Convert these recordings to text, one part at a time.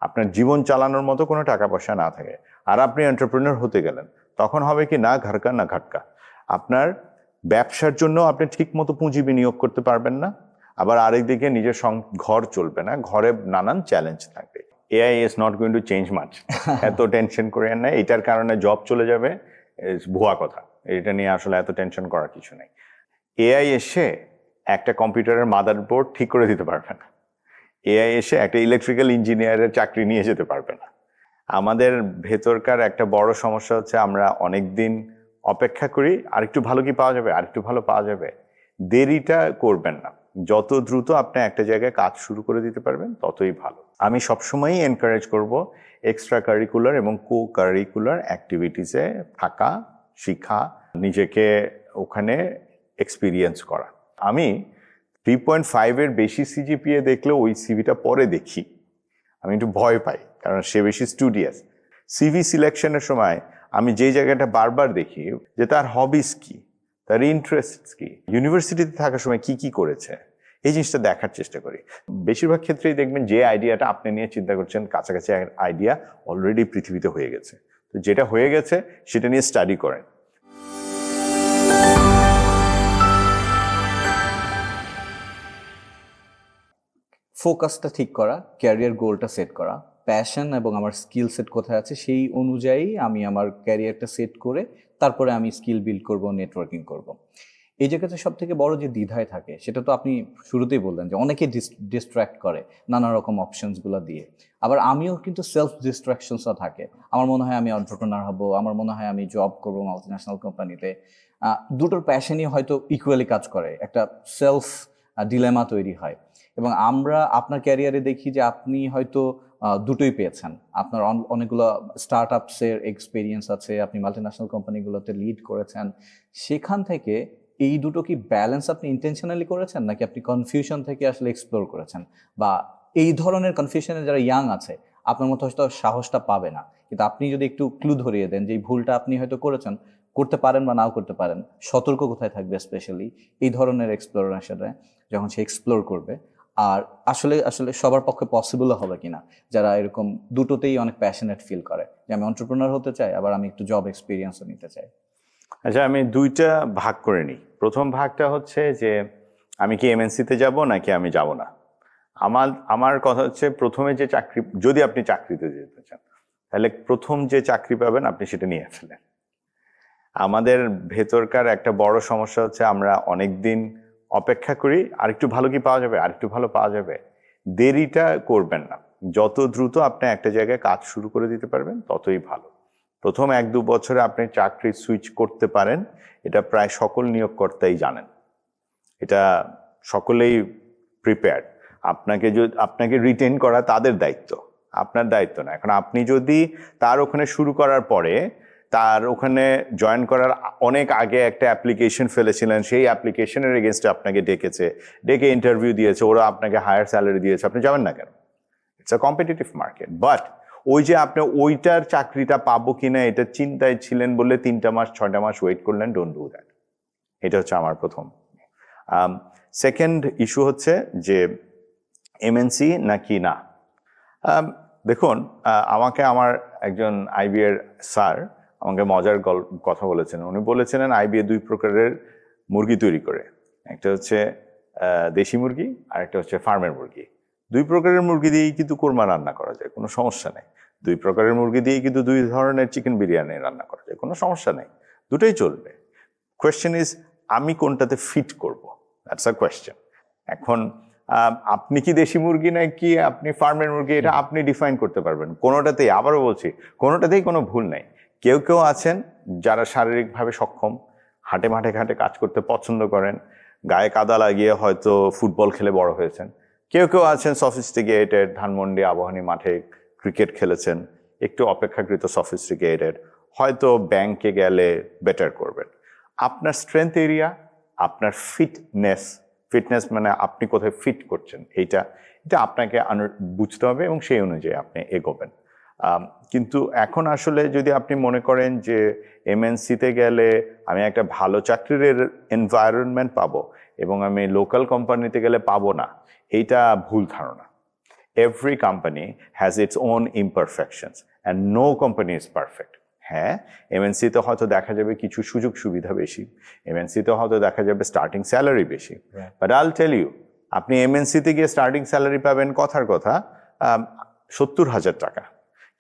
আপনার জীবন চালানোর মতো কোনো টাকা পয়সা না থাকে, আর আপনি এন্টারপ্রেনার হতে গেলেন, তখন হবে কি না ঘরকা না ঘাটকা। আপনার ব্যবসার জন্য আপনি ঠিক মতো পুঁজি বিনিয়োগ করতে পারবেন না, আবার আরেকদিকে নিজের ঘর চলবে না, ঘরে নানান চ্যালেঞ্জ থাকবে। AI is not going to change much, এত টেনশন করেন না। এটার কারণে জব চলে যাবে, ভুয়া কথা, এটা নিয়ে আসলে এত টেনশন করার কিছু নেই। এআই এসে একটা কম্পিউটারের মাদারবোর্ড ঠিক করে দিতে পারবে না, এআই এসে একটা ইলেকট্রিক্যাল ইঞ্জিনিয়ারের চাকরি নিয়ে যেতে পারবে না। আমাদের ভেতরকার একটা বড় সমস্যা হচ্ছে আমরা অনেক দিন অপেক্ষা করি, আরেকটু ভালো কি পাওয়া যাবে, আরেকটু ভালো পাওয়া যাবে। দেরিটা করবেন না, যত দ্রুত আপনি একটা জায়গায় কাজ শুরু করে দিতে পারবেন ততই ভালো। আমি সবসময়ই এনকারেজ করব এক্সট্রা কারিকুলার এবং কো কারিকুলার অ্যাক্টিভিটিসে থাকা, শিখা, নিজেকে ওখানে এক্সপিরিয়েন্স করা। আমি 3.5-এর বেশি সিজিপিএ দেখলে ওই সিভিটা পরে দেখি, আমি একটু ভয় পাই, কারণ সে বেশি স্টুডিয়াস। সিভি সিলেকশনের সময় আমি যে জায়গাটা বারবার দেখি যে তার হবিস কি, তার ইন্টারেস্ট কি, ইউনিভার্সিটিতে থাকার সময় কি কি করেছে, এই জিনিসটা দেখার চেষ্টা করি। বেশিরভাগ ক্ষেত্রেই দেখবেন যে আইডিয়াটা আপনি নিয়ে চিন্তা করছেন, কাছাকাছি আইডিয়া অলরেডি পৃথিবীতে হয়ে গেছে। তো যেটা হয়ে গেছে সেটা নিয়ে স্টাডি করেন। ফোকাসটা ঠিক করা, ক্যারিয়ার গোলটা সেট করা, প্যাশন এবং আমার স্কিল সেট কোথায় আছে সেই অনুযায়ী আমি আমার ক্যারিয়ারটা সেট করে তারপরে আমি স্কিল বিল্ড করব, নেটওয়ার্কিং করব। এই জায়গাতে সব থেকে বড় যে দ্বিধায় থাকে সেটা তো আপনি শুরুতেই বললেন যে অনেকে ডিস্ট্র্যাক্ট করে নানা রকম অপশনসগুলো দিয়ে। আবার আমিও কিন্তু সেলফ ডিস্ট্রাকশনসও থাকে। আমার মনে হয় আমি এন্টারপ্রেনার হব, আমার মনে হয় আমি জব করবো মাল্টিন্যাশনাল কোম্পানিতে। দুটোর প্যাশনই হয়তো ইকুয়ালি কাজ করে, একটা সেলফ ডিলেমা তৈরি হয়। এবং আমরা আপনার ক্যারিয়ারে দেখি যে আপনি হয়তো দুটোই পেয়েছেন। আপনার অনেকগুলো স্টার্ট আপসের এক্সপিরিয়েন্স আছে, আপনি মাল্টিন্যাশনাল কোম্পানিগুলোতে লিড করেছেন। সেখান থেকে এই দুটো কি ব্যালেন্স আপনি ইন্টেনশনালি করেছেন, নাকি আপনি কনফিউশন থেকে আসলে এক্সপ্লোর করেছেন? বা এই ধরনের কনফিউশনে যারা ইয়াং আছে আপনার মতো হয়তো সাহসটা পাবে না, কিন্তু আপনি যদি একটু ক্লু ধরিয়ে দেন যে এই ভুলটা আপনি হয়তো করেছেন, করতে পারেন বা নাও করতে পারেন, সতর্ক কোথায় থাকবে স্পেশালি এই ধরনের এক্সপ্লোরেশনে যখন সে এক্সপ্লোর করবে, আর আসলে আসলে সবার পক্ষে পসিবল হবে কিনা যারা এরকম দুটোতেই অনেক প্যাশনেট ফিল করে যে আমি এন্টারপ্রেনার হতে চাই, আবার আমি একটু জব এক্সপিরিয়েন্সও নিতে চাই। আচ্ছা, আমি দুইটা ভাগ করে নিই। প্রথম ভাগটা হচ্ছে যে আমি কি এমএনসিতে যাব নাকি আমি যাব না। আমার কথা হচ্ছে প্রথমে যে চাকরি, যদি আপনি চাকরিতে যেতে চান তাহলে প্রথম যে চাকরি পাবেন আপনি সেটা নিয়ে ফেলেন। আমাদের ভেতরকার একটা বড় সমস্যা হচ্ছে আমরা অনেক দিন অপেক্ষা করি, আরেকটু ভালো কি পাওয়া যাবে, আরেকটু ভালো পাওয়া যাবে। দেরিটা করবেন না, যত দ্রুত আপনি একটা জায়গায় কাজ শুরু করে দিতে পারবেন ততই ভালো। প্রথম 1-2 বছরে আপনি চাকরি সুইচ করতে পারেন, এটা প্রায় সকল নিয়োগকর্তাই জানেন, এটা সকলেই প্রিপেয়ার্ড। আপনাকে রিটেন করা তাদের দায়িত্ব, আপনার দায়িত্ব না। এখন আপনি যদি তার ওখানে শুরু করার পরে তার ওখানে জয়েন করার অনেক আগে একটা অ্যাপ্লিকেশন ফেলেছিলেন, সেই অ্যাপ্লিকেশনের এগেনস্টে আপনাকে ডেকে ইন্টারভিউ দিয়েছে, ওরা আপনাকে হায়ার স্যালারি দিয়েছে, আপনি যাবেন না কেন? It's a competitive market. But ওই যে আপনি ওইটার চাকরিটা পাবো কিনা এটা চিন্তায় ছিলেন বলে 3টা মাস 6টা মাস ওয়েট করলেন, ডোন্ট ডু দ্যাট। এটা হচ্ছে আমার প্রথম। সেকেন্ড ইস্যু হচ্ছে যে এমএনসি নাকি না। দেখুন, আমাকে আমার একজন আইবিএর স্যার আমাকে মজার কথা বলেছেন। উনি বলেছিলেন আইবিএ 2 প্রকারের মুরগি তৈরি করে, একটা হচ্ছে দেশি মুরগি আর একটা হচ্ছে ফার্মের মুরগি। 2 প্রকারের মুরগি দিয়েই কিন্তু কোরমা রান্না করা যায়, কোনো সমস্যা নেই। 2 প্রকারের মুরগি দিয়েই কিন্তু 2 ধরনের চিকেন বিরিয়ানি রান্না করা যায়, কোনো সমস্যা নেই, দুটোই চলবে। কোয়েশ্চেন ইজ আমি কোনটাতে ফিট করব, দ্যাটস আ কোয়েশ্চেন। এখন আপনি কি দেশি মুরগি নাকি আপনি ফার্মের মুরগি, এটা আপনি ডিফাইন করতে পারবেন। কোনোটাতেই, আবারও বলছি, কোনোটাতেই কোনো ভুল নেই। কেউ কেউ আছেন যারা শারীরিকভাবে সক্ষম, হাটে মাঠে ঘাটে কাজ করতে পছন্দ করেন, গায়ে কাদা লাগিয়ে হয়তো ফুটবল খেলে বড় হয়েছেন। কেউ কেউ আছেন সফিস্টিকেটেড, ধানমন্ডি আবাহনী মাঠে ক্রিকেট খেলেছেন, একটু অপেক্ষাকৃত সফিস্টিকেটেড, হয়তো ব্যাংকে গেলে বেটার করবেন। আপনার স্ট্রেংথ এরিয়া, আপনার ফিটনেস মানে আপনি কোথায় ফিট করছেন, এটা আপনাকে বুঝতে হবে এবং সেই অনুযায়ী আপনি এগোবেন। কিন্তু এখন আসলে যদি আপনি মনে করেন যে এমএনসিতে গেলে আমি একটা ভালো চাকরির এনভায়রনমেন্ট পাবো এবং আমি লোকাল কোম্পানিতে গেলে পাবো না, এইটা ভুল ধারণা। every company has its own imperfections and no company is perfect. হ্যাঁ, এমএনসিতে হয়তো দেখা যাবে কিছু সুযোগ সুবিধা বেশি, এমএনসিতে হয়তো দেখা যাবে স্টার্টিং স্যালারি বেশি, বাট আইল টেল ইউ, আপনি এমএনসিতে গিয়ে স্টার্টিং স্যালারি পাবেন কথার কথা 70,000 টাকা,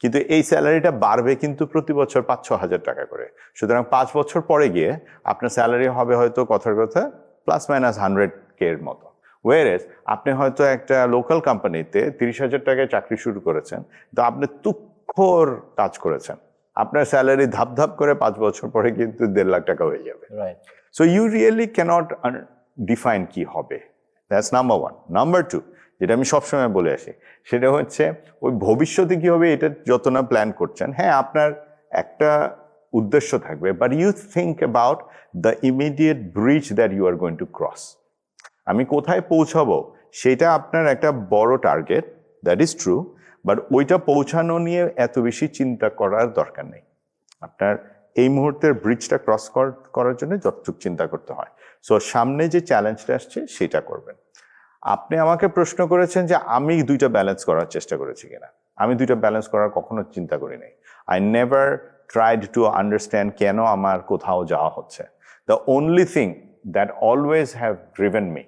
কিন্তু এই স্যালারিটা বাড়বে কিন্তু প্রতি বছর 5-6 হাজার টাকা করে। সুতরাং 5 বছর পরে গিয়ে আপনার স্যালারি হবে হয়তো কথার কথা ±100K এর মতো। ওয়ারেজ আপনি হয়তো একটা লোকাল কোম্পানিতে 30,000 টাকায় চাকরি শুরু করেছেন, তো আপনি তুক্ষর কাজ করেছেন, আপনার স্যালারি ধাপ ধাপ করে 5 বছর পরে কিন্তু 1.5 লাখ টাকা হয়ে যাবে। So you really can't define কি হবে। That's number 1। নাম্বার 2, যেটা আমি সবসময় বলে আসি, সেটা হচ্ছে ওই ভবিষ্যতে কি হবে এটা যত না প্ল্যান করছেন, হ্যাঁ আপনার একটা উদ্দেশ্য থাকবে, but you think about the immediate bridge that you are going to cross. আমি কোথায় পৌঁছাবো সেটা আপনার একটা বড় target, that is true, but ওইটা পৌঁছানো নিয়ে এত বেশি চিন্তা করার দরকার নেই। আপনার এই মুহূর্তের ব্রিজটা ক্রস করার জন্য যতটুকু চিন্তা করতে হয়, সো সামনে যে চ্যালেঞ্জটা আসছে সেটা করবেন। আপনি আমাকে প্রশ্ন করেছেন যে আমি দুইটা ব্যালেন্স করার চেষ্টা করেছি কিনা। আমি দুইটা ব্যালেন্স করার কখনো চিন্তা করি নাই। I never tried to understand কেন আমার কোথাও যাওয়া হচ্ছে। The only thing that always have driven me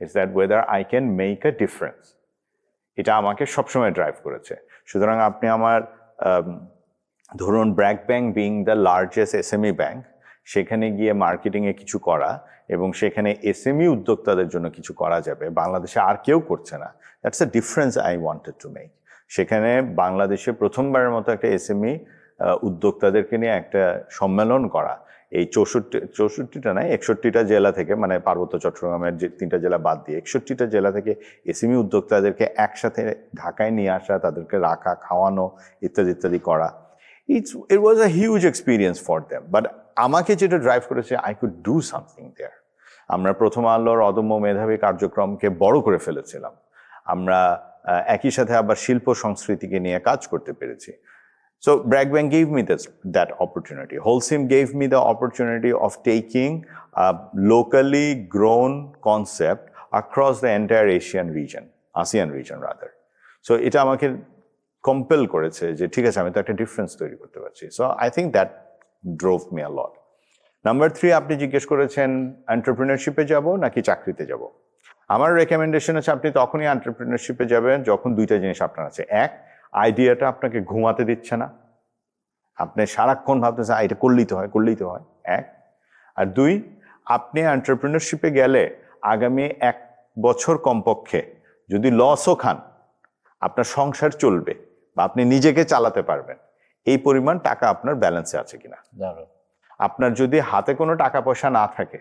is that weather I can make a difference. এটা আমাকে সবসময় ড্রাইভ করেছে। সুতরাং আপনি আমার ধরুন BRAC bank being the largest SME bank, সেখানে গিয়ে মার্কেটিংয়ে কিছু করা এবং সেখানে এসএমই উদ্যোক্তাদের জন্য কিছু করা যাবে, বাংলাদেশে আর কেউ করছে না। That's a difference I wanted to make. সেখানে বাংলাদেশে প্রথমবারের মতো একটা এসএমই উদ্যোক্তাদেরকে নিয়ে একটা সম্মেলন করা, এই 64টা নয় 61টা জেলা থেকে, মানে পার্বত্য চট্টগ্রামের যে 3টা জেলা বাদ দিয়ে 61টা জেলা থেকে এসএমই উদ্যোক্তাদেরকে একসাথে ঢাকায় নিয়ে আসা, তাদেরকে রাখা, খাওয়ানো ইত্যাদি ইত্যাদি করা, it was a huge experience for them. But আমাকে যেটা ড্রাইভ করেছে, I could do something there. আমরা প্রথম আলোর অদম্য মেধাবী কার্যক্রমকে বড় করে ফেলেছিলাম। আমরা একই সাথে আবার শিল্প সংস্কৃতিকে নিয়ে কাজ করতে পেরেছি। So Bragg Bank gave me that opportunity. Holcim gave me the opportunity of taking a locally grown concept across the entire ASEAN region rather. So এটা আমাকে কম্পেল করেছে যে ঠিক আছে, আমি তো একটা ডিফারেন্স তৈরি করতে পারছি। So I think that drove me a lot. Number 3, আপনি জিজ্ঞেস করেছেন এন্টারপ্রেনারশিপে যাব নাকি চাকরিতে যাব। আমার রেকমেন্ডেশন আছে আপনি তখনই এন্টারপ্রেনারশিপে যাবেন যখন দুইটা জিনিস আপনার আছে। এক, আইডিয়াটা আপনাকে ঘুমাতে দিচ্ছে না, আপনি সারাক্ষণ ভাবতেছেন এটা করলেই তো হয়, এক। আর 2, আপনি এন্টারপ্রেনারশিপে গেলে আগামী 1 বছর কমপক্ষে যদি লসও খান, আপনার সংসার চলবে বা আপনি নিজেকে চালাতে পারবেন, এই পরিমাণ টাকা আপনার ব্যালেন্সে আছে কিনা। আপনার যদি হাতে কোনো টাকা পয়সা না থাকে,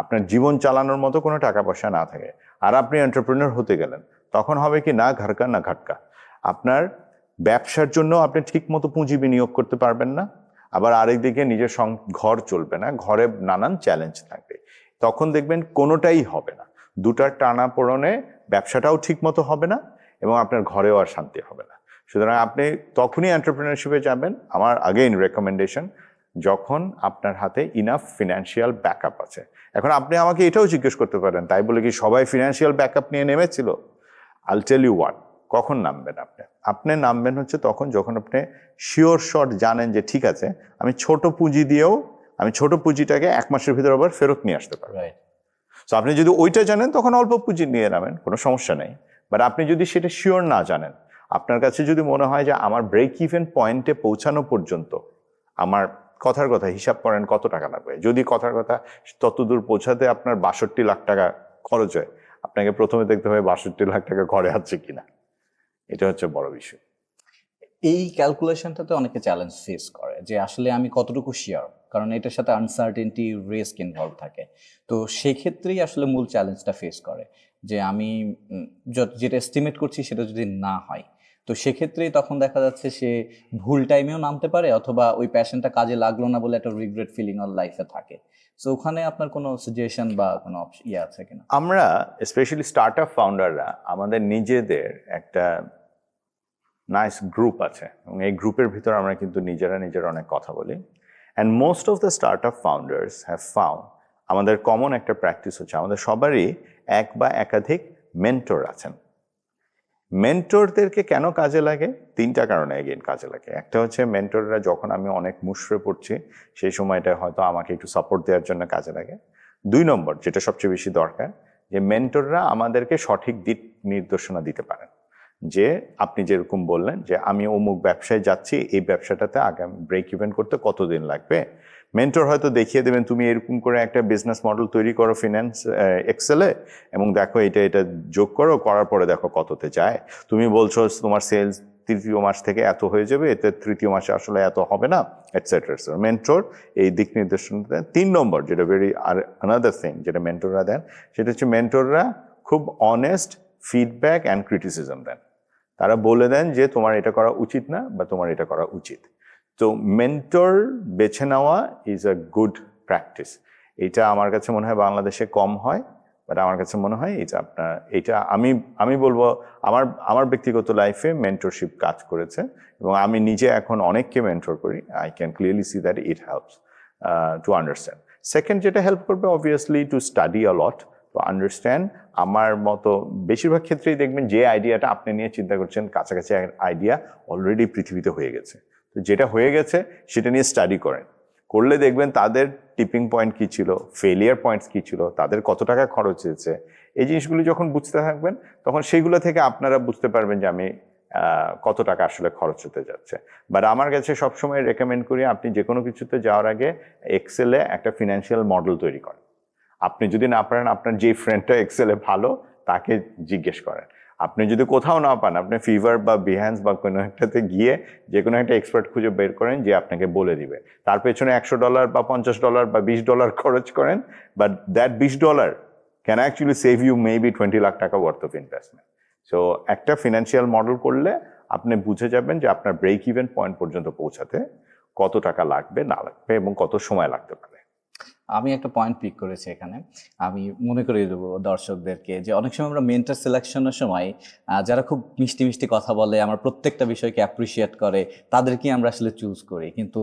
আপনার জীবন চালানোর মতো কোনো টাকা পয়সা না থাকে, আর আপনি এন্টারপ্রেনার হতে গেলেন, তখন হবে কি না ঘরকা না ঘাটকা। আপনার ব্যবসার জন্য আপনি ঠিক মতো পুঁজি বিনিয়োগ করতে পারবেন না, আবার আরেকদিকে নিজের ঘর চলবে না, ঘরে নানান চ্যালেঞ্জ থাকবে। তখন দেখবেন কোনোটাই হবে না, দুটার টানাপোড়নে ব্যবসাটাও ঠিক মতো হবে না এবং আপনার ঘরেও আর শান্তি হবে না। সুতরাং আপনি তখনই এন্টারপ্রেনারশিপে যাবেন, আমার আগেইন রেকমেন্ডেশন, যখন আপনার হাতে ইনাফ ফিনান্সিয়াল ব্যাকআপ আছে। এখন আপনি আমাকে এটাও জিজ্ঞেস করতে পারেন, তাই বলে কি সবাই ফিনান্সিয়াল ব্যাকআপ নিয়ে নেমেছিল? আইল টেল ইউ হোয়াট, কখন নামবেন আপনি নামবেন হচ্ছে তখন যখন আপনি শিওর শট জানেন যে ঠিক আছে, আমি ছোট পুঁজি দিয়েও আমি ছোট পুঁজিটাকে 1 মাসের ভিতরে আবার ফেরত নিয়ে আসতে পারবো। সো আপনি যদি ওইটা জানেন তখন অল্প পুঁজি নিয়ে নামেন, কোনো সমস্যা নেই। বাট আপনি যদি সেটা শিওর না জানেন, আপনার কাছে যদি মনে হয় যে আমার ব্রেক ইভেন পয়েন্টে পৌঁছানো পর্যন্ত আমার কথার কথা হিসাব করেন কত টাকা লাগবে, যদি কথার কথা ততদূর পৌঁছাতে আপনার 62 লাখ টাকা খরচ হয়, আপনাকে প্রথমে দেখতে হবে 62 লাখ টাকা ঘরে আছে কিনা। এটা হচ্ছে বড় বিষয়। এই ক্যালকুলেশনটাতে অনেকে চ্যালেঞ্জ ফেস করে যে আসলে আমি কতটুকু শিওর, কারণ এটার সাথে আনসার্টেনটি, রিস্ক ইনভলভ থাকে। তো সেক্ষেত্রেই আসলে মূল চ্যালেঞ্জটা ফেস করে যে আমি যেটা এস্টিমেট করছি সেটা যদি না হয়, তো সেক্ষেত্রেই তখন দেখা যাচ্ছে সে ভুল টাইমেও নামতে পারে, অথবা ওই প্যাশনটা কাজে লাগলো না বলে একটা রিগ্রেট ফিলিং ওর লাইফে থাকে। সো ওখানে আপনার কোনো সাজেশন বা কোনো আছে কিনা? আমরা স্পেশালি স্টার্ট আপ ফাউন্ডাররা আমাদের নিজেদের একটা নাইস গ্রুপ আছে এবং এই গ্রুপের ভিতর আমরা কিন্তু নিজেরা অনেক কথা বলি। And most of the start up founders have found, আমাদের কমন একটা প্র্যাকটিস হচ্ছে আমাদের সবারই এক বা একাধিক মেন্টর আছেন। মেন্টরদেরকে কেন কাজে লাগে? 3টা কারণে এগেইন কাজে লাগে। একটা হচ্ছে মেন্টররা যখন আমি অনেক মুষড়ে পড়ছি সেই সময়টা হয়তো আমাকে একটু সাপোর্ট দেওয়ার জন্য কাজে লাগে। 2 নম্বর যেটা সবচেয়ে বেশি দরকার, যে মেন্টররা আমাদেরকে সঠিক দিক নির্দেশনা দিতে পারেন। যে আপনি যেরকম বললেন যে আমি অমুক ব্যবসায় যাচ্ছি, এই ব্যবসাটাতে আগামী ব্রেক ইভেন করতে কতদিন লাগবে, মেন্টর হয়তো দেখিয়ে দেবেন তুমি এরকম করে একটা বিজনেস মডেল তৈরি করো ফিন্যান্স এক্সেলে, এবং দেখো এটা যোগ করো, করার পরে দেখো কততে যায়। তুমি বলছো তোমার সেলস 3য় মাস থেকে এত হয়ে যাবে, এতে 3য় মাসে আসলে এত হবে না, এটসেট্রা। মেন্টর এই দিক নির্দেশনা দেন। 3 নম্বর যেটা আনাদার থিং যেটা মেন্টররা দেন, সেটা হচ্ছে মেন্টররা খুব অনেস্ট ফিডব্যাক অ্যান্ড ক্রিটিসিজম দেন। তারা বলে দেন যে তোমার এটা করা উচিত না বা তোমার এটা করা উচিত। তো মেন্টর বেছে নেওয়া ইজ আ গুড প্র্যাকটিস। এটা আমার কাছে মনে হয় বাংলাদেশে কম হয়, বাট আমার কাছে মনে হয় এটা আমি বলবো আমার ব্যক্তিগত লাইফে মেন্টরশিপ কাজ করেছে, এবং আমি নিজে এখন অনেককে মেন্টর করি। I can clearly see that it helps to understand. Second যেটা হেল্প করবে obviously to study a lot, to understand. আমার মতো বেশিরভাগ ক্ষেত্রেই দেখবেন যে আইডিয়াটা আপনি নিয়ে চিন্তা করছেন, কাছাকাছি আইডিয়া অলরেডি পৃথিবীতে হয়ে গেছে। তো যেটা হয়ে গেছে সেটা নিয়ে স্টাডি করেন, করলে দেখবেন তাদের টিপিং পয়েন্ট কী ছিল, ফেলিয়ার পয়েন্টস কী ছিল, তাদের কত টাকা খরচ হয়েছে। এই জিনিসগুলি যখন বুঝতে থাকবেন তখন সেইগুলো থেকে আপনারা বুঝতে পারবেন যে আমি কত টাকা আসলে খরচ হতে যাচ্ছে। বাট আমার কাছে সবসময় রেকমেন্ড করি আপনি যে কোনো কিছুতে যাওয়ার আগে এক্সেলে একটা ফিনান্সিয়াল মডেল তৈরি করেন। আপনি যদি না পারেন আপনার যে ফ্রেন্ডটা এক্সেলে ভালো তাকে জিজ্ঞেস করেন। আপনি যদি কোথাও না পান আপনি ফিভার বা বিহ্যান্স বা কোনো একটাতে গিয়ে যে কোনো একটা এক্সপার্ট খুঁজে বের করেন যে আপনাকে বলে দিবে। তার পেছনে $100 বা $50 বা $20 খরচ করেন, but that $20 can actually save you maybe 20 lakh টাকা ওয়ার্থ অফ ইনভেস্টমেন্ট। সো একটা ফিনান্সিয়াল মডেল করলে আপনি বুঝে যাবেন যে আপনার ব্রেক ইভেন পয়েন্ট পর্যন্ত পৌঁছাতে কত টাকা লাগবে না লাগবে এবং কত সময় লাগতে পারে। আমি একটা পয়েন্ট পিক করেছি এখানে, আমি মনে করিয়ে দেবো দর্শকদেরকে যে অনেক সময় আমরা মেন্টর সিলেকশনের সময় যারা খুব মিষ্টি মিষ্টি কথা বলে, আমার প্রত্যেকটা বিষয়কে অ্যাপ্রিসিয়েট করে, তাদেরকে আমরা আসলে চুজ করি। কিন্তু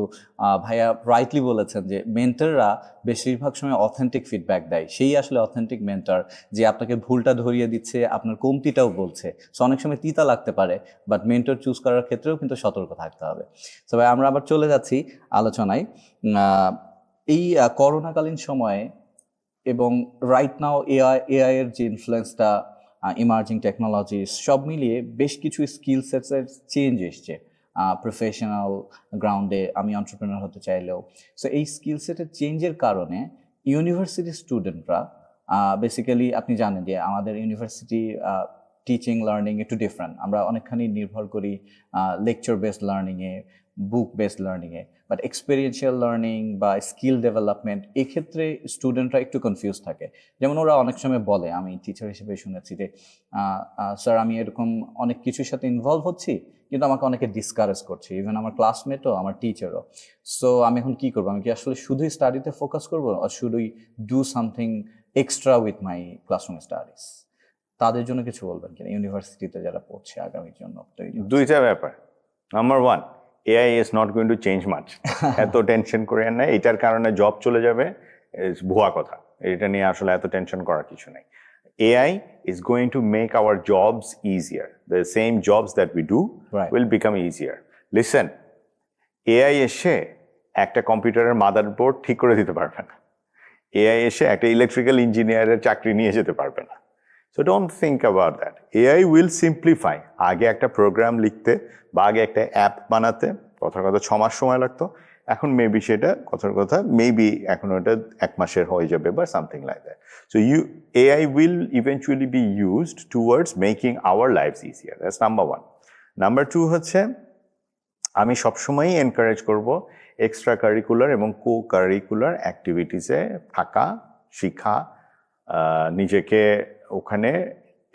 ভাইয়া রাইটলি বলেছেন যে মেন্টররা বেশিরভাগ সময় অথেন্টিক ফিডব্যাক দেয়, সেই আসলে অথেন্টিক মেন্টর যে আপনাকে ভুলটা ধরিয়ে দিচ্ছে, আপনার কমতিটাও বলছে। সো অনেক সময় তিতা লাগতে পারে, বাট মেন্টর চুজ করার ক্ষেত্রেও কিন্তু সতর্ক থাকতে হবে। সো ভাই আমরা আবার চলে যাচ্ছি আলোচনায়। এই করোনাকালীন সময়ে এবং রাইট নাও এআই এর যে ইনফ্লুয়েন্সটা, ইমার্জিং টেকনোলজি সব মিলিয়ে বেশ কিছু স্কিল সেটসের চেঞ্জ এসছে প্রফেশনাল গ্রাউন্ডে আমি এন্টারপ্রেনার হতে চাইলেও। সো এই স্কিল সেটের চেঞ্জের কারণে ইউনিভার্সিটির স্টুডেন্টরা বেসিক্যালি, আপনি জানেন যে আমাদের ইউনিভার্সিটি টিচিং লার্নিং একটু ডিফারেন্ট। আমরা অনেকখানি নির্ভর করি লেকচার বেসড লার্নিংয়ে, বুক বেসড লার্নিংয়ে, বাট এক্সপেরিয়েন্সিয়াল লার্নিং বা স্কিল ডেভেলপমেন্ট এক্ষেত্রে স্টুডেন্টরা একটু কনফিউজ থাকে। যেমন ওরা অনেক সময় বলে, আমি টিচার হিসেবে শুনেছি যে স্যার আমি এরকম অনেক কিছুর সাথে ইনভলভ হচ্ছি কিন্তু আমাকে অনেকে ডিসকারেজ করছে, ইভেন আমার ক্লাসমেটও আমার টিচারও। সো আমি এখন কী করবো? আমি কি আসলে শুধুই স্টাডিতে ফোকাস করবো, আর should we do something extra with my classroom studies? তাদের জন্য কিছু বলবেন কিনা, ইউনিভার্সিটিতে যারা পড়ছে আগামীর জন্য? দুইটা ব্যাপার। Number 1, AI is not going to change much. এত টেনশন করেন না, এটার কারণে জব চলে যাবে, ভুয়া কথা। এটা নিয়ে আসলে এত টেনশন করার কিছু নেই। AI is going to make our jobs easier. The same jobs that we do will become easier. Listen, AI এসে একটা কম্পিউটারের মাদারবোর্ড ঠিক করে দিতে পারবে না। AI এসে একটা ইলেকট্রিক্যাল ইঞ্জিনিয়ারের চাকরি নিয়ে যেতে পারবে না। So don't think about that. AI will simplify. আগে একটা প্রোগ্রাম লিখতে বা আগে একটা অ্যাপ বানাতে কথার কথা 6 মাস সময় লাগতো, এখন মেবি সেটা কথার কথা মেবি এখন ওটা 1 মাসের হয়ে যাবে বা something like that. So AI will eventually be used towards making our lives easier. That's number 1. Number 2 হচ্ছে আমি সবসময়ই এনকারেজ করব এক্সট্রা কারিকুলার এবং কো কারিকুলার অ্যাক্টিভিটিসে থাকা, শিখা, নিজেকে ওখানে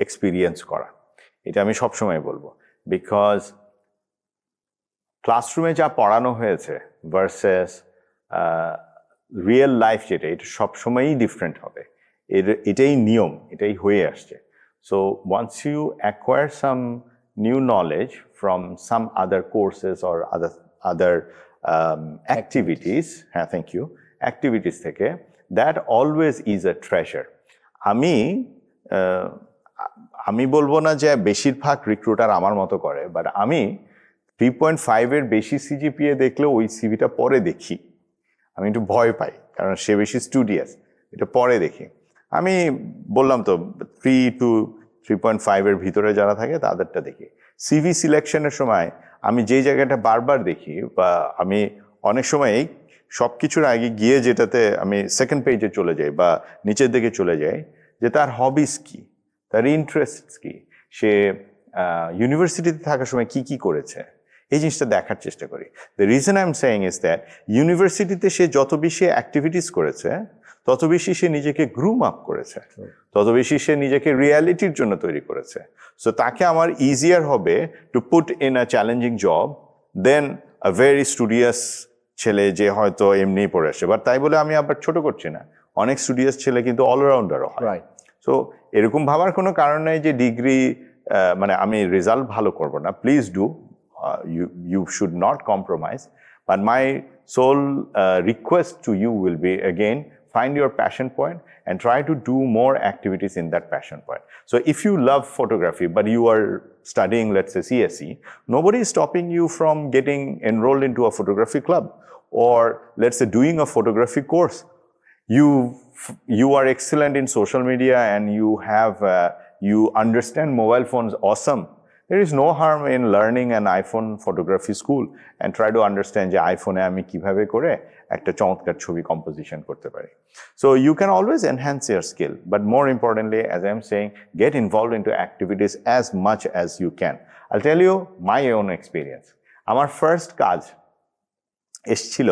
এক্সপিরিয়েন্স করা। এটা আমি সবসময় বলবো, বিকজ ক্লাসরুমে যা পড়ানো হয়েছে ভার্সেস রিয়েল লাইফ যেটা, এটা সবসময়ই ডিফারেন্ট হবে। এটাই নিয়ম, এটাই হয়ে আসছে। So once you acquire some new knowledge from some other courses or other activities, হ্যাঁ থ্যাংক ইউ, অ্যাক্টিভিটিস থেকে, that always is a treasure. আমি আমি বলবো না যে বেশিরভাগ রিক্রুটার আমার মতো করে, বাট আমি 3.5 এর বেশি সিজিপিএ দেখলেও ওই সিভিটা পরে দেখি। আমি একটু ভয় পাই, কারণ সে বেশি স্টুডিয়াস, এটা পরে দেখি। আমি বললাম তো 3 to 3.5 এর ভিতরে যারা থাকে তাদেরটা দেখি। সিভি সিলেকশনের সময় আমি যেই জায়গাটা বারবার দেখি, বা আমি অনেক সময় সব কিছুর আগে গিয়ে যেটাতে আমি সেকেন্ড পেজে চলে যাই বা নিচের দিকে চলে যাই, যে তার হবিস কি, তার ইন্টারেস্ট কি, সে ইউনিভার্সিটিতে থাকার সময় কি কি করেছে, এই জিনিসটা দেখার চেষ্টা করি। The reason I am saying is that ইউনিভার্সিটিতে সে যত বেশি অ্যাক্টিভিটিস করেছে, তত বেশি সে নিজেকে গ্রুম আপ করেছে, তত বেশি সে নিজেকে রিয়ালিটির জন্য তৈরি করেছে। সো তাকে আমার ইজিয়ার হবে to put in a challenging job than a very studious ছেলে যে হয়তো এমনি পড়ে আসে। বাট তাই বলে আমি আবার ছোট করছি না, অনেক স্টুডিয়াস ছেলে কিন্তু অলরাউন্ডারও হয়। সো এরকম ভাবার কোনো কারণ নাই যে ডিগ্রি মানে আমি রেজাল্ট ভালো করবো না। Please do, you should not compromise, but my sole request to you will be, again, find your passion point and try to do more activities in that passion point. So if you love photography but you are studying, let's say, CSE, nobody is stopping you from getting enrolled into a photography club, or let's say doing a photography course. You are excellent in social media and you understand mobile phones awesome. There is no harm in learning an iPhone photography school and try to understand যে iPhone আমি কিভাবে করে একটা চমৎকার ছবি composition করতে পারি। So you can always enhance your skill, but more importantly, as I'm saying, get involved into activities as much as you can. I'll tell you my own experience. আমার ফার্স্ট কাজ এসেছিল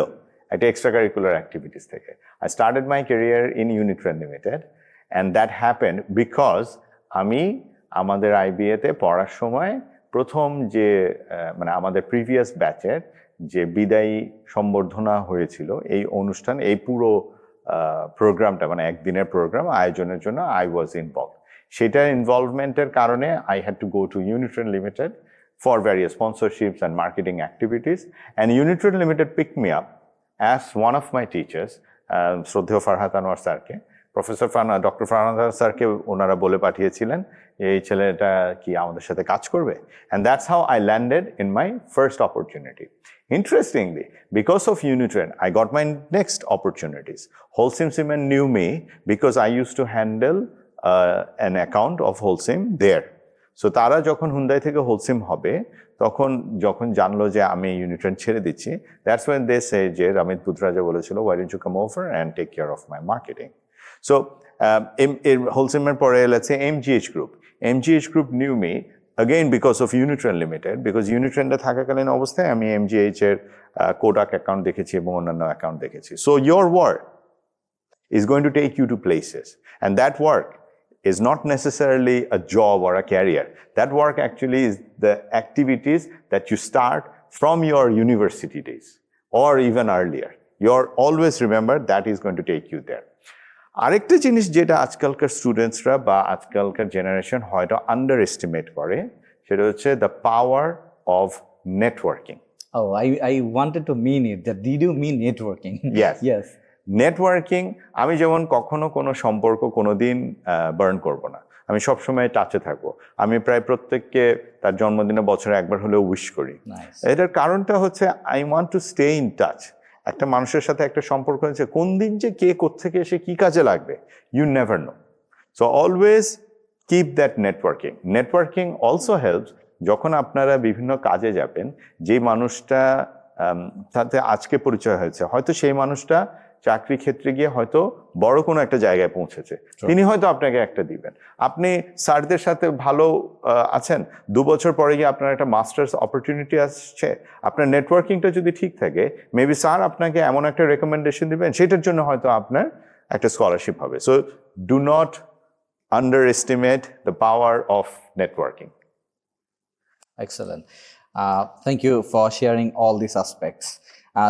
একটা এক্সট্রা কারিকুলার অ্যাক্টিভিটিস থেকে। I started my career in Unitrend Limited and that happened because আমি আমাদের আইবিএতে পড়ার সময় প্রথম যে মানে আমাদের প্রিভিয়াস ব্যাচের যে বিদায়ী সম্বর্ধনা হয়েছিল, এই অনুষ্ঠান, এই পুরো প্রোগ্রামটা মানে একদিনের প্রোগ্রাম আয়োজনের জন্য আই ওয়াজ ইনভলভ। সেটার ইনভলভমেন্টের কারণে I had to go to Unitrend Limited for various sponsorships and marketing activities, and Unitrend Limited picked me up as one of my teachers, শ্রদ্ধেয় ফারহাত আনোয়ার স্যারকে, ডক্টর ফারহাত স্যারকে ওনারা বলে পাঠিয়েছিলেন এই ছেলেটা কি আমাদের সাথে কাজ করবে, and that's how I landed in my first opportunity. Interestingly, because of Unitrend, I got my next opportunities. Holcim Cement knew me because I used to handle an account of Holcim there. So তারা যখন Hyundai থেকে Holcim হবে, তখন যখন জানলো যে আমি Unitrend ছেড়ে দিচ্ছি, that's when they say যে 𝗵𝗵𝗃 রাজা বলেছিল, why don't you come over and take care of my marketing. So Holcim's পরে, let's say, MGH Group knew me again because of Unitrend Limited, because Unitrend-এ থাকাকালীন অবস্থায় আমি MGH এর Kodak অ্যাকাউন্ট দেখেছি এবং অন্যান্য অ্যাকাউন্ট দেখেছি। So your work is going to take you to places, and that work is not necessarily a job or a career. That work actually is the activities that you start from your university days or even earlier. You're always remember that is going to take you there. আরেকটা জিনিস যেটা আজকালকার স্টুডেন্টসরা বা আজকালকার generation হয়তো under estimate করে, সেটা হচ্ছে the power of networking. Oh, I wanted to mean it. Did you mean networking? Yes. Networking, আমি যেমন কখনো কোনো সম্পর্ক কোনোদিন বার্ন করব না, আমি সবসময় টাচে থাকবো। আমি প্রায় প্রত্যেককে তার জন্মদিনে বছরে একবার হলেও উইশ করি। এটার কারণটা হচ্ছে I want to stay in touch. একটা মানুষের সাথে একটা সম্পর্ক হচ্ছে, কোন দিন যে কে কোত্থেকে এসে কি কাজে লাগবে, you never know. So always keep that networking. Networking also helps যখন আপনারা বিভিন্ন কাজে যাবেন, যে মানুষটা সাথে আজকে পরিচয় হয়েছে, হয়তো সেই মানুষটা চাকরি ক্ষেত্রে গিয়ে হয়তো বড় কোনো একটা জায়গায় পৌঁছেছে, তিনি হয়তো আপনাকে একটা দিবেন। আপনি স্যারদের সাথে ভালো আছেন, 2 বছর পরে গিয়ে আপনার একটা মাস্টার্স অপরচুনিটি আসছে, আপনার নেটওয়ার্কিংটা যদি ঠিক থাকে, মেবি স্যার আপনাকে এমন একটা রেকমেন্ডেশন দিবেন, সেটার জন্য হয়তো আপনার একটা স্কলারশিপ হবে। So do not under estimate the power of networking. Excellent. Thank you for sharing all these aspects.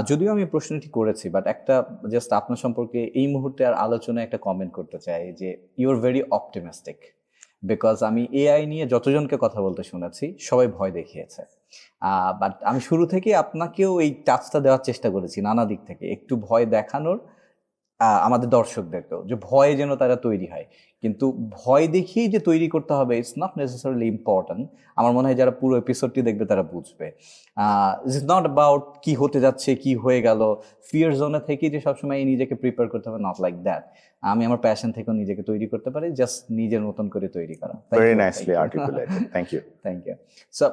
যদিও আমি প্রশ্নটি করেছি, বাট একটা জাস্ট আপনার সম্পর্কে এই মুহূর্তে আর আলোচনায় একটা কমেন্ট করতে চাই যে you are very optimistic, because আমি এআই নিয়ে যতজনকে কথা বলতে শুনেছি সবাই ভয় দেখিয়েছে, বাট আমি শুরু থেকে আপনাকেও এই টাচটা দেওয়ার চেষ্টা করেছি নানা দিক থেকে, একটু ভয় দেখানোর আমাদের দর্শকদেরকেও, যে ভয়ে যেন তারা তৈরি হয়। কিন্তু ভয় দেখিয়েই যে তৈরি করতে হবে, ইটস নট নেসেসারিলি ইম্পর্ট্যান্ট। আমার মনে হয় যারা পুরো এপিসোডটি দেখবে তারা বুঝবে। ইটস নট অ্যাবাউট কি হতে যাচ্ছে, কি হয়ে গেল, ফিয়ার জোনে থেকেই যে সবসময় নিজেকে প্রিপেয়ার করতে হবে, নট লাইক দ্যাট। আমি আমার প্যাশন থেকেও নিজেকে তৈরি করতে পারি, জাস্ট নিজের মতন করে তৈরি করা। Very nicely articulated. Thank you. Thank you. So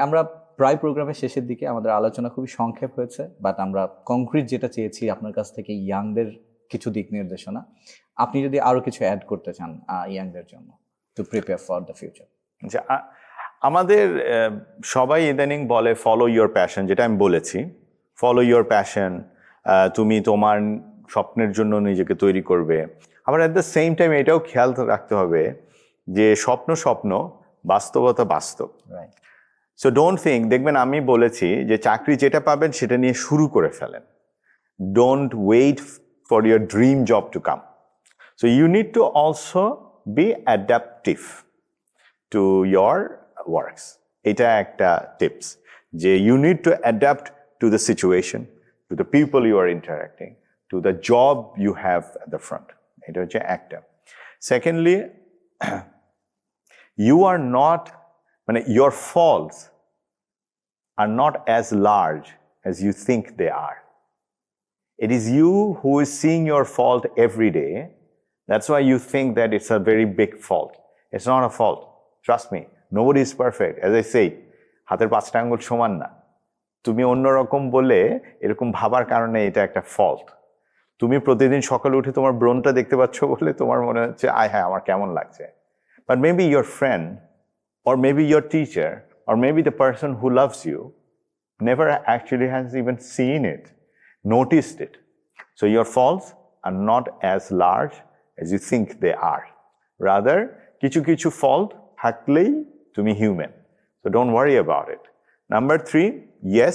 আমরা প্রায় প্রোগ্রামের শেষের দিকে, আমাদের আলোচনা খুবই সংক্ষেপ হয়েছে, বাট আমরা কংক্রিট যেটা চেয়েছি আপনার কাছ থেকে, ইয়াংদের কিছু দিক নির্দেশনা। আপনি যদি আরো কিছু অ্যাড করতে চান ইয়াংদের জন্য, to prepare for the future. আমাদের সবাই ইদানিং বলে ফলো ইয়োর প্যাশন, যেটা আমি বলেছি, ফলো ইয়োর প্যাশন, তুমি তোমার স্বপ্নের জন্য নিজেকে তৈরি করবে। আবার অ্যাট দ্য সেম টাইম এটাও খেয়াল রাখতে হবে যে স্বপ্ন স্বপ্ন, বাস্তবতা বাস্তব। সো ডোন্ট থিঙ্ক, দেখবেন আমি বলেছি যে চাকরি যেটা পাবেন সেটা নিয়ে শুরু করে ফেলেন। Don't wait for your dream job to come. So you need to also be adaptive to your works. এটা একটা টিপস, যে you need to adapt to the situation, to the people you are interacting, to the job you have at the front. এটা হচ্ছে একটা। Secondly, you are not, মানে your faults are not as large as you think they are. It is you who is seeing your fault every day. That's why you think that it's a very big fault. It's not a fault. Trust me, nobody is perfect. As I say, হাতের 5টা আঙ্গুল সমান না। তুমি অন্যরকম বলে এরকম ভাবার কারণে এটা একটা ফল্ট। তুমি প্রতিদিন সকালে উঠে তোমার ব্রণটা দেখতে পাচ্ছ বলে তোমার মনে হচ্ছে আয় হ্যাঁ আমার কেমন লাগছে। But maybe your friend, or maybe your teacher, or maybe the person who loves you never actually has even seen it, noticed it. So your faults are not as large as you think they are. Rather, কিছু fault থাকলেই তুমি human. So don't worry about it. Number 3, yes,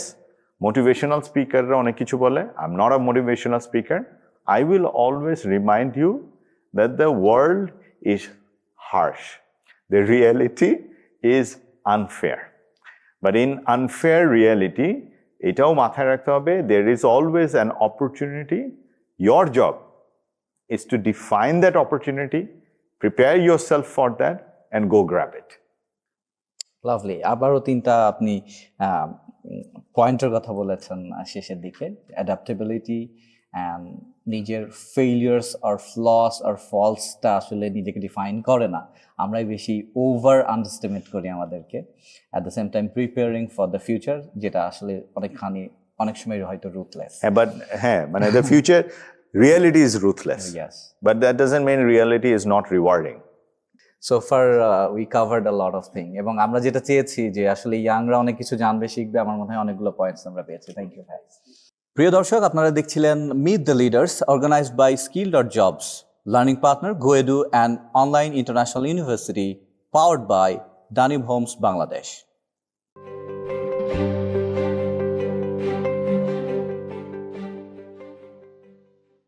motivational speaker অনেক কিছু বলে. I'm not a motivational speaker. I will always remind you that the world is harsh. The reality is unfair. But in unfair reality, এটাও মাথায় রাখতে হবে, there is always an opportunity. Your job is to define that opportunity, prepare yourself for that, and go grab it. Lovely. আবারও 3টা আপনি পয়েন্টের কথা বলেছেন শেষের দিকে, অ্যাডাপ্টেবিলিটি অ্যান্ড নিজের ফেইলিয়ার্স আর ফ্লস আর ফলসটা আসলে নিজেকে ডিফাইন করে না, আমরাই বেশি ওভার আন্ডারস্টিমেট করি আমাদেরকে। At the same time preparing for the future, যেটা আসলে অনেক সময় হয়তো রুথলেস। But মানে the future reality is ruthless. Yes. But that doesn't mean reality is not rewarding. So far we covered a lot of things, এবং আমরা যেটা চেয়েছি যে আসলে ইয়াংরা অনেক কিছু জানবে, শিখবে, আমার মনে হয় অনেকগুলো পয়েন্টস আমরা পেয়েছি। থ্যাংক ইউ ভাই। প্রিয় দর্শক, আপনারা দেখছিলেন meet the leaders, organised by skill.jobs, learning partner GoEdu and online international university, powered by Danib Homes Bangladesh.